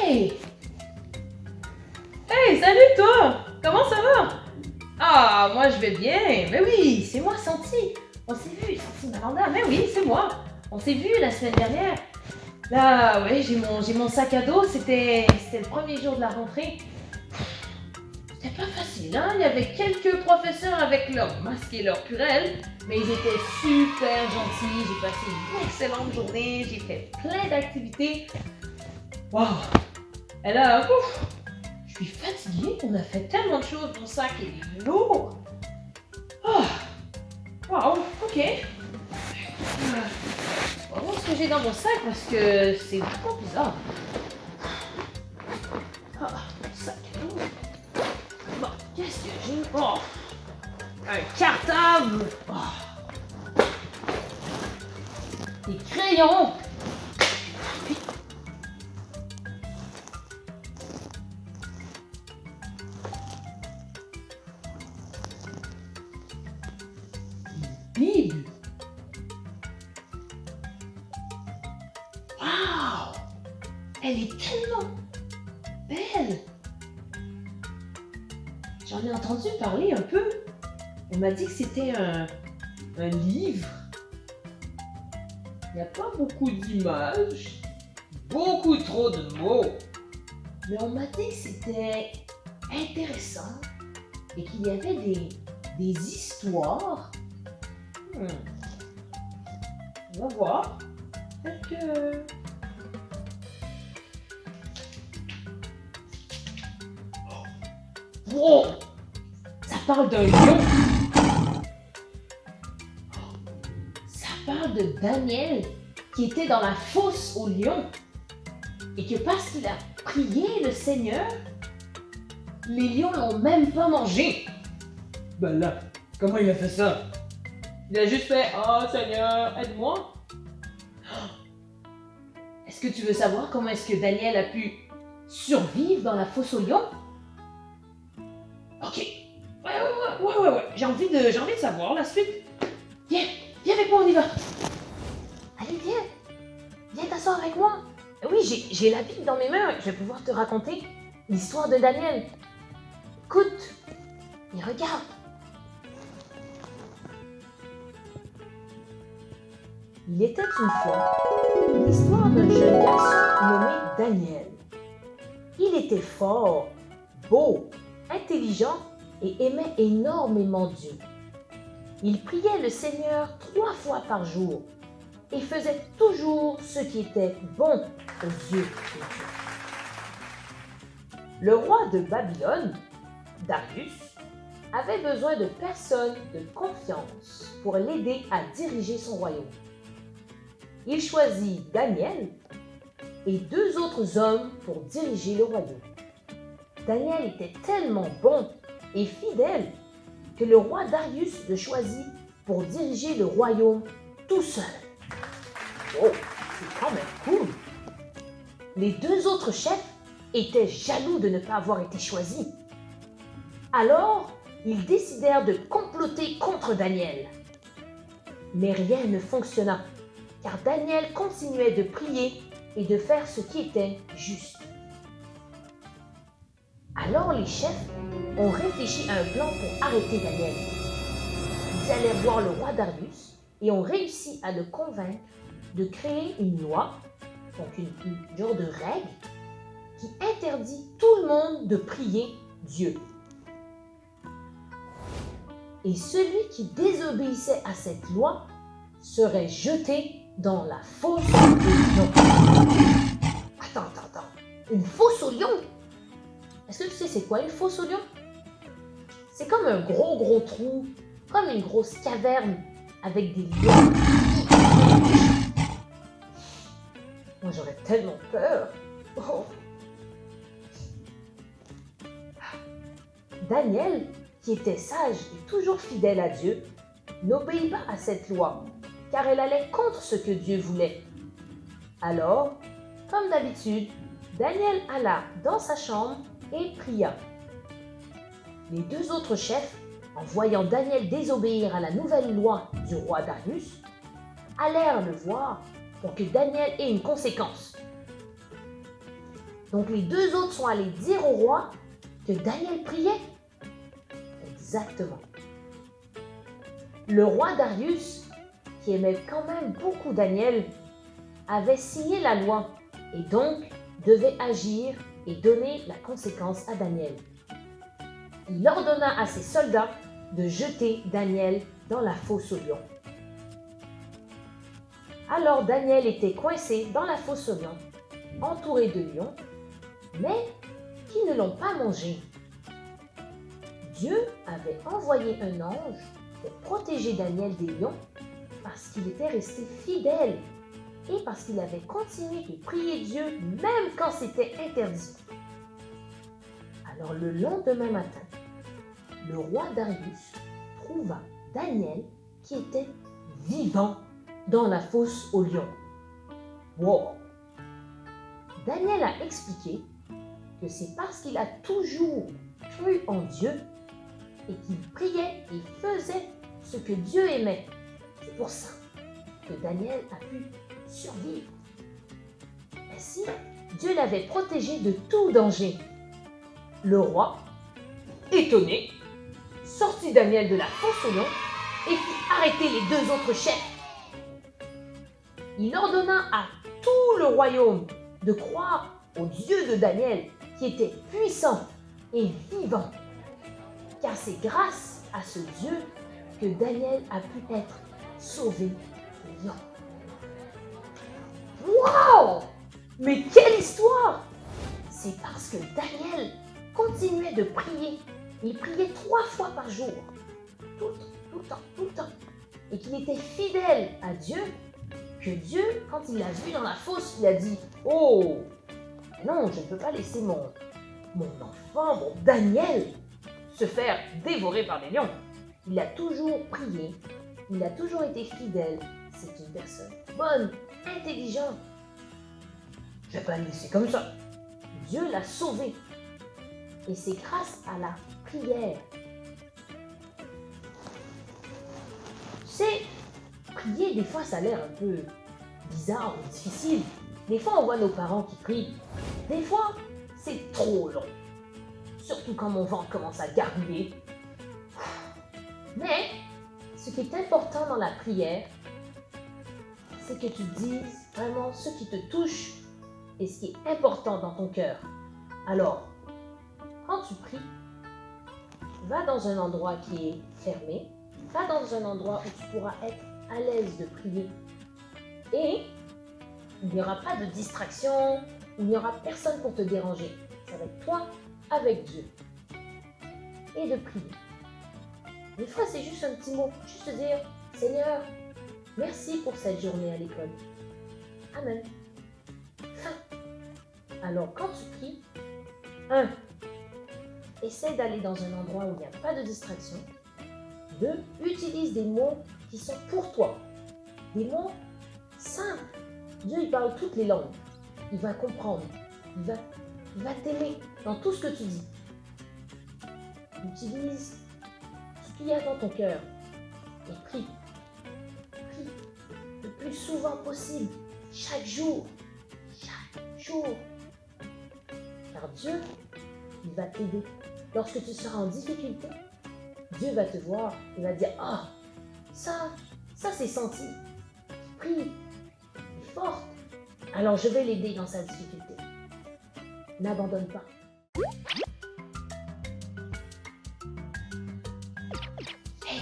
Hey! Hey, salut toi! Comment ça va? Ah, moi je vais bien. Mais oui, c'est moi, Santi. On s'est vu, Santi Malanda. Mais oui, c'est moi. On s'est vu la semaine dernière. Là, ouais, j'ai mon sac à dos. C'était le premier jour de la rentrée. C'était pas facile, hein? Il y avait quelques professeurs avec leurs masques et leurs purelles, mais ils étaient super gentils. J'ai passé une excellente journée. J'ai fait plein d'activités. Waouh! Et là, ouf, je suis fatiguée. On a fait tellement de choses. Mon sac est lourd. Oh, waouh, ok. On va voir ce que j'ai dans mon sac parce que c'est vraiment bizarre. Ah, sac à dos. Bon, qu'est-ce que j'ai? Oh, un cartable. Oh, des crayons. Bible. Waouh! Elle est tellement belle. J'en ai entendu parler un peu. On m'a dit que c'était un livre. Il n'y a pas beaucoup d'images, beaucoup trop de mots. Mais on m'a dit que c'était intéressant et qu'il y avait des histoires. On va voir. Peut-être que... Wow! Ça parle d'un lion. Ça parle de Daniel qui était dans la fosse au lion et que parce qu'il a prié le Seigneur, les lions l'ont même pas mangé. Ben là, comment il a fait ça? Il a juste fait « Oh Seigneur, aide-moi ». Est-ce que tu veux savoir comment est-ce que Daniel a pu survivre dans la fosse au lion? Ok. Ouais. J'ai envie de savoir la suite. Viens avec moi, on y va. Allez, viens t'asseoir avec moi. Oui, j'ai la Bible dans mes mains. Je vais pouvoir te raconter l'histoire de Daniel. Écoute et regarde. Il était une fois l'histoire d'un jeune garçon nommé Daniel. Il était fort, beau, intelligent et aimait énormément Dieu. Il priait le Seigneur 3 fois par jour et faisait toujours ce qui était bon aux yeux de Dieu. Le roi de Babylone, Darius, avait besoin de personnes de confiance pour l'aider à diriger son royaume. Il choisit Daniel et 2 autres hommes pour diriger le royaume. Daniel était tellement bon et fidèle que le roi Darius le choisit pour diriger le royaume tout seul. Oh, c'est quand même cool! Les 2 autres chefs étaient jaloux de ne pas avoir été choisis. Alors, ils décidèrent de comploter contre Daniel. Mais rien ne fonctionna, car Daniel continuait de prier et de faire ce qui était juste. Alors les chefs ont réfléchi à un plan pour arrêter Daniel. Ils allèrent voir le roi Darius et ont réussi à le convaincre de créer une loi, donc une genre de règle, qui interdit tout le monde de prier Dieu. Et celui qui désobéissait à cette loi serait jeté dans la fosse aux lions. Attends. Une fosse aux lions? Est-ce que tu sais c'est quoi une fosse aux lions? C'est comme un gros trou, comme une grosse caverne avec des lions. Moi j'aurais tellement peur. Oh. Daniel, qui était sage et toujours fidèle à Dieu, n'obéit pas à cette loi, car elle allait contre ce que Dieu voulait. Alors, comme d'habitude, Daniel alla dans sa chambre et pria. Les 2 autres chefs, en voyant Daniel désobéir à la nouvelle loi du roi Darius, allèrent le voir pour que Daniel ait une conséquence. Donc les deux autres sont allés dire au roi que Daniel priait. Exactement. Le roi Darius, qui aimait quand même beaucoup Daniel, avait signé la loi et donc devait agir et donner la conséquence à Daniel. Il ordonna à ses soldats de jeter Daniel dans la fosse aux lions. Alors Daniel était coincé dans la fosse aux lions, entouré de lions, mais qui ne l'ont pas mangé. Dieu avait envoyé un ange pour protéger Daniel des lions parce qu'il était resté fidèle et parce qu'il avait continué de prier Dieu même quand c'était interdit. Alors le lendemain matin, le roi Darius trouva Daniel qui était vivant dans la fosse aux lions. Wow! Daniel a expliqué que c'est parce qu'il a toujours cru en Dieu et qu'il priait et faisait ce que Dieu aimait. C'est pour ça que Daniel a pu survivre. Ainsi, Dieu l'avait protégé de tout danger. Le roi, étonné, sortit Daniel de la fosse aux lions et fit arrêter les deux autres chefs. Il ordonna à tout le royaume de croire au Dieu de Daniel qui était puissant et vivant. Car c'est grâce à ce Dieu que Daniel a pu être sauvé des lions. Wow! Mais quelle histoire! C'est parce que Daniel continuait de prier. Il priait 3 fois par jour. Tout le temps. Et qu'il était fidèle à Dieu, que Dieu, quand il l'a vu dans la fosse, il a dit « Oh, non, je ne peux pas laisser mon enfant, mon Daniel, se faire dévorer par des lions. » Il a toujours prié, il a toujours été fidèle. C'est une personne bonne, intelligente. Je ne vais pas le laisser comme ça. Dieu l'a sauvé. Et c'est grâce à la prière. Tu sais, prier, des fois, ça a l'air un peu bizarre ou difficile. Des fois, on voit nos parents qui prient. Des fois, c'est trop long. Surtout quand mon ventre commence à gargouiller. Mais, ce qui est important dans la prière, c'est que tu dises vraiment ce qui te touche et ce qui est important dans ton cœur. Alors, quand tu pries, va dans un endroit qui est fermé, va dans un endroit où tu pourras être à l'aise de prier. Et il n'y aura pas de distraction, il n'y aura personne pour te déranger. Ça va être toi avec Dieu. Et de prier. Des fois, c'est juste un petit mot, juste dire « Seigneur, merci pour cette journée à l'école. Amen. » Fin. Alors, quand tu pries, 1. Essaie d'aller dans un endroit où il n'y a pas de distraction. 2. Utilise des mots qui sont pour toi. Des mots simples. Dieu, il parle toutes les langues. Il va comprendre. Il va t'aimer dans tout ce que tu dis. Utilise ce qu'il y a dans ton cœur et prie. Prie le plus souvent possible, chaque jour. Chaque jour. Car Dieu, il va t'aider. Lorsque tu seras en difficulté, Dieu va te voir et va dire « Ah, ça c'est senti. Prie, est forte. Alors je vais l'aider dans sa difficulté. » N'abandonne pas. Hey!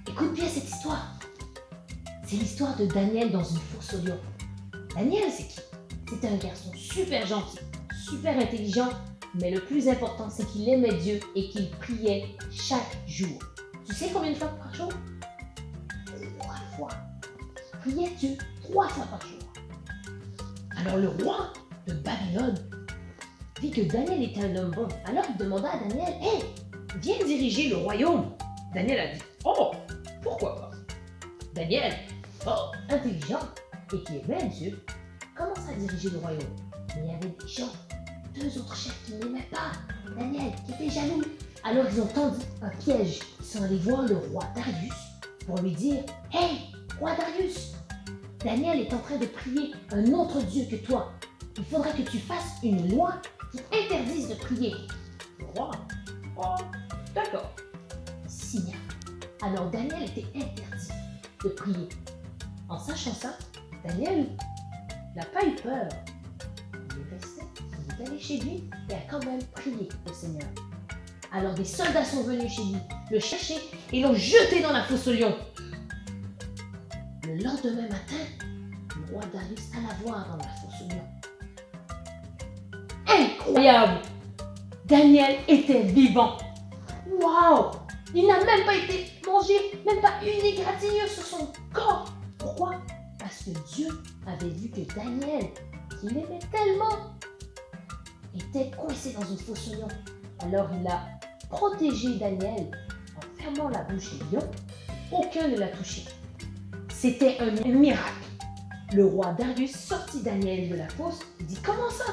Écoute bien cette histoire. C'est l'histoire de Daniel dans une fosse aux lions. Daniel, c'est qui? C'était un garçon super gentil, super intelligent, mais le plus important, c'est qu'il aimait Dieu et qu'il priait chaque jour. Tu sais combien de fois par jour? 3 fois. Il priait Dieu 3 fois par jour. Alors le roi de Babylone vit que Daniel était un homme bon. Alors il demanda à Daniel, « Hey, viens diriger le royaume. » Daniel a dit, « Oh, pourquoi pas? » Daniel, fort intelligent et qui aimait Dieu, commence à diriger le royaume. Mais il y avait des gens, 2 autres chefs qui n'aimaient pas Daniel, qui étaient jaloux. Alors ils ont tendu un piège. Ils sont allés voir le roi Darius pour lui dire, « Hey, roi Darius, Daniel est en train de prier un autre Dieu que toi. il faudra que tu fasses une loi qui interdise de prier. Loi? Oh, d'accord. Signal. Alors Daniel était interdit de prier. En sachant ça, Daniel n'a pas eu peur. Il est resté, il est allé chez lui et a quand même prié au Seigneur. Alors des soldats sont venus chez lui, le chercher et l'ont jeté dans la fosse aux lions. Le lendemain matin, le roi Darius alla voir dans la fosse aux lions. Incroyable! Daniel était vivant. Waouh! Il n'a même pas été mangé, même pas une égratignure sur son corps. Pourquoi? Parce que Dieu avait vu que Daniel, qu'il aimait tellement, était coincé dans une fosse aux lions. Alors il a protégé Daniel en fermant la bouche des lions. Aucun ne l'a touché. C'était un miracle. Le roi Darius sortit Daniel de la fosse et dit: comment ça?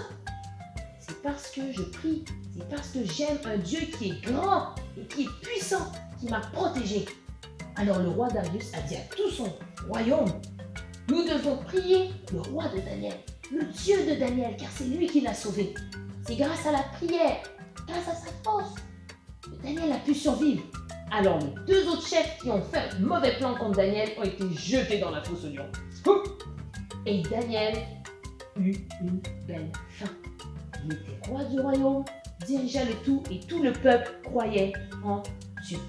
C'est parce que je prie, c'est parce que j'aime un Dieu qui est grand et qui est puissant, qui m'a protégé. Alors le roi Darius a dit à tout son royaume: nous devons prier le roi de Daniel, le Dieu de Daniel, car c'est lui qui l'a sauvé. C'est grâce à la prière, grâce à sa force, que Daniel a pu survivre. Alors les deux autres chefs qui ont fait un mauvais plan contre Daniel ont été jetés dans la fosse aux lions. Et Daniel eut une belle fin. Il était roi du royaume, dirigeait le tout et tout le peuple croyait en Dieu.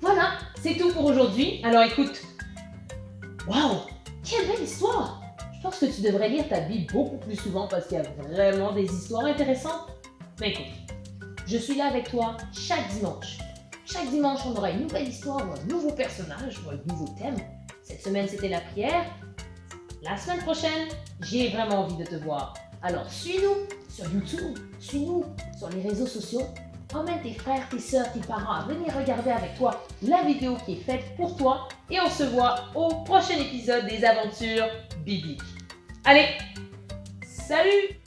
Voilà, c'est tout pour aujourd'hui. Alors écoute, waouh, quelle belle histoire! Je pense que tu devrais lire ta Bible beaucoup plus souvent parce qu'il y a vraiment des histoires intéressantes. Mais écoute, je suis là avec toi chaque dimanche. Chaque dimanche, on aura une nouvelle histoire ou un nouveau personnage ou un nouveau thème. Cette semaine, c'était la prière. La semaine prochaine, j'ai vraiment envie de te voir. Alors, suis-nous sur YouTube, suis-nous sur les réseaux sociaux. Emmène tes frères, tes sœurs, tes parents à venir regarder avec toi la vidéo qui est faite pour toi. Et on se voit au prochain épisode des aventures bibliques. Allez, salut!